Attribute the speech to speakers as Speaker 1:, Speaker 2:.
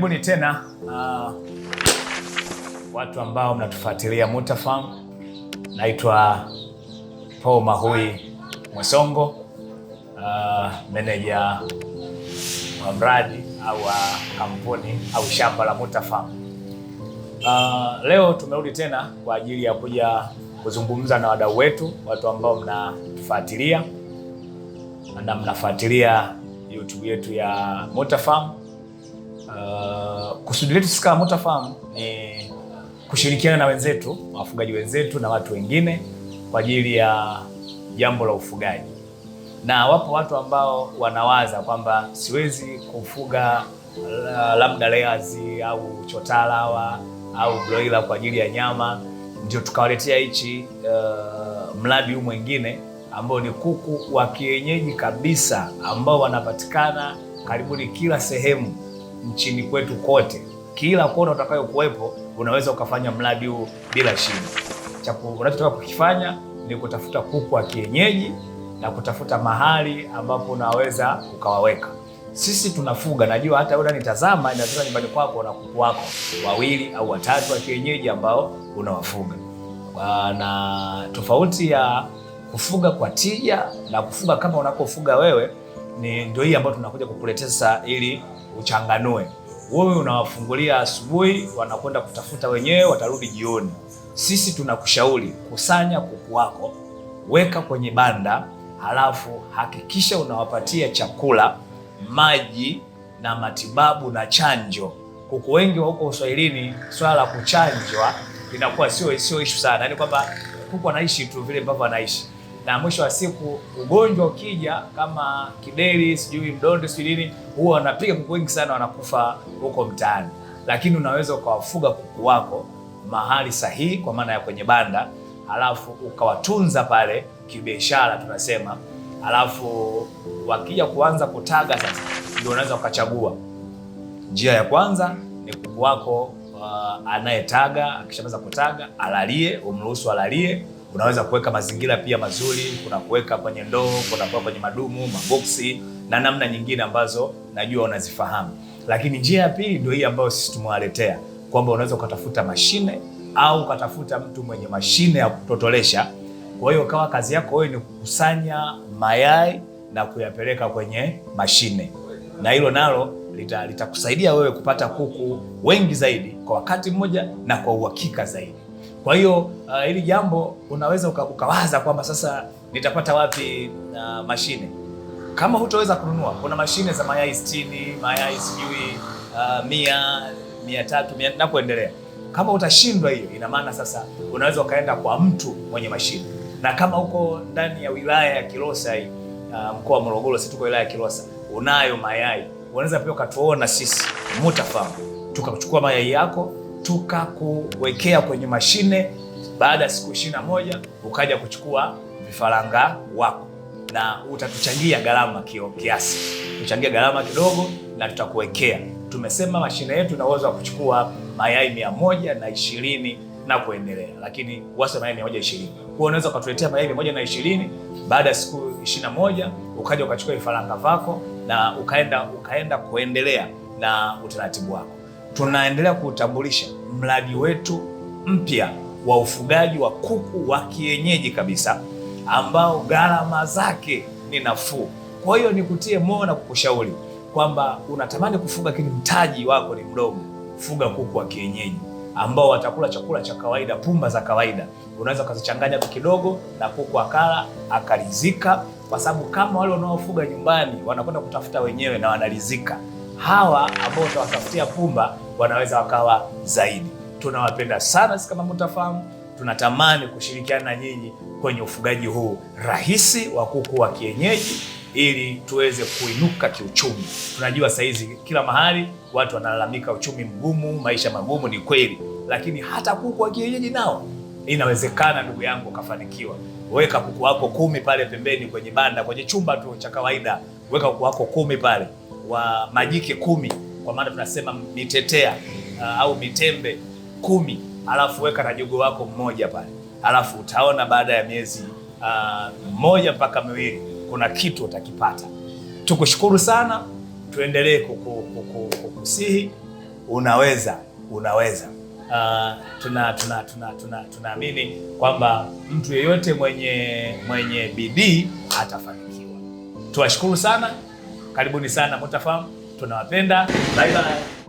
Speaker 1: Karibuni tena watu ambao mnatufuatilia Mutafarm. Naitwa Paul Mahui Mwesongo, meneja wa mradi au kampuni au shamba la Mutafarm. Leo tumerudi tena kwa ajili ya kuja kuzungumza na wadau wetu, watu ambao mnatufuatilia na mnafuatilia YouTube yetu ya Mutafarm. Kusudi letu sisi kama Mutafarm ni kushirikiana na wenzetu, wafugaji wenzetu na watu wengine kwa ajili ya jambo la ufugaji. Na wapo watu ambao wanawaza kwamba siwezi kufuga labda layers au chotara au broiler kwa ajili ya nyama, ndio tukawaletea hichi mradi huu mwingine ambao ni kuku wa kienyeji kabisa ambao wanapatikana karibuni kila sehemu nchini kwetu kote. Kila kona utakayokuwepo unaweza ukafanya mradi huu bila shida. Unachotaka kukifanya ni kutafuta kuku wa kienyeji na kutafuta mahali ambapo unaweza ukawaweka. Sisi tunafuga, najua hata wewe unanitazama, inaweza nyumbani kwako na kuku wako 2 au 3 wa kienyeji ambao unawafuga. Na tofauti ya kufuga kwa tija na kufuga kama unakofuga wewe ni ndio hii ambayo tunakuja kukuletea sasa ili uchanganue. Wewe unawafungulia asubuhi, wanakwenda kutafuta wenyewe, watarudi jioni. Sisi tunakushauri kusanya kuku wako, weka kwenye banda, halafu hakikisha unawapatia chakula, maji na matibabu na chanjo. Kuku wengi wa huko Uswahilini swala la kuchanjwa linakuwa sio issue sana. Yaani kwamba kuku anaishi tu vile ambavyo anaishi. Na mwisho wa siku ugonjwa ukija kama kideri, sijui mdondo, sijui nini, huwa wanapiga kuku wengi sana, wanakufa huko mtaani. Lakini unaweza ukawafuga kuku wako mahali sahihi, kwa maana ya kwenye banda, halafu ukawatunza pale kibiashara tunasema. Halafu wakija kuanza kutaga sasa, ndio unaweza ukachagua. Njia ya kwanza ni kuku wako anayetaga, akishaanza kutaga alalie, umruhusu alalie. Unaweza kuweka mazingira pia mazuri, kuna kuweka kwenye ndoo, kuna kuweka kwenye madumu, maboksi na namna nyingine ambazo najua unazifahamu. Lakini njia ya pili ndio hii ambayo sisi tumewaletea, kwamba unaweza ukatafuta mashine au ukatafuta mtu mwenye mashine ya kutotolesha. Kwa hiyo kawa kazi yako wewe ni kukusanya mayai na kuyapeleka kwenye mashine, na hilo nalo litakusaidia wewe kupata kuku wengi zaidi kwa wakati mmoja na kwa uhakika zaidi. Kwa hiyo hili jambo unaweza ukawaza kwamba sasa nitapata wapi mashine? Kama hutaweza kununua, kuna mashine za mayai 60, mayai sijui 100, 300, 400 na kuendelea. Kama utashindwa hiyo, ina maana sasa unaweza ukaenda kwa mtu mwenye mashine. Na kama uko ndani ya wilaya ya Kilosa hii, mkoa wa Morogoro, sisi tuko wilaya ya Kilosa, unayo mayai, unaweza pia ukatuona sisi Mutafarm, tukachukua mayai yako tukakuwekea kwenye mashine. Baada ya siku 21 ukaja kuchukua vifaranga wako, na utatuchangia gharama kiasi, tuchangia gharama kidogo na tutakuwekea. Tumesema mashine yetu ina uwezo wa kuchukua mayai 120 na kuendelea, lakini wasa mayai 120. Kwa unaweza ukatuletea mayai 120, baada ya siku 21 ukaja ukachukua vifaranga vako na ukaenda kuendelea na utaratibu wako. Tunaendelea kutambulisha mradi wetu mpya wa ufugaji wa kuku wa kienyeji kabisa, ambao gharama zake ni nafuu. Kwa hiyo nikutie moyo na kukushauri kwamba unatamani kufuga lakini mtaji wako ni mdogo, fuga kuku wa kienyeji ambao watakula chakula cha kawaida, pumba za kawaida. Unaweza kuzichanganya kidogo na kuku akala akaridhika, kwa sababu kama wale wanaofuga nyumbani wanakwenda kutafuta wenyewe na wanaridhika, hawa ambao utawatafutia pumba wanaweza wakawa zaidi. Tunawapenda sana sisi kama Mutafarm, tunatamani kushirikiana na nyinyi kwenye ufugaji huu rahisi wa kuku wa kienyeji ili tuweze kuinuka kiuchumi. Tunajua saizi kila mahali watu wanalalamika uchumi mgumu, maisha magumu, ni kweli, lakini hata kuku wa kienyeji nao inawezekana, ndugu yangu, kafanikiwa. Weka kuku wako 10 pale pembeni kwenye banda, kwenye chumba tu cha kawaida, weka kuku wako 10 pale, wa majike 10, kwa maana tunasema mitetea au mitembe 10, alafu weka na jogo wako mmoja pale, alafu utaona baada ya miezi 1 mpaka 2 kuna kitu utakipata. Tukushukuru sana, tuendelee kukusihi unaweza. Tunaamini kwamba mtu yeyote mwenye bidii atafanikiwa. Tuwashukuru sana, karibuni sana Mutafarm, tunawapenda. Bye bye.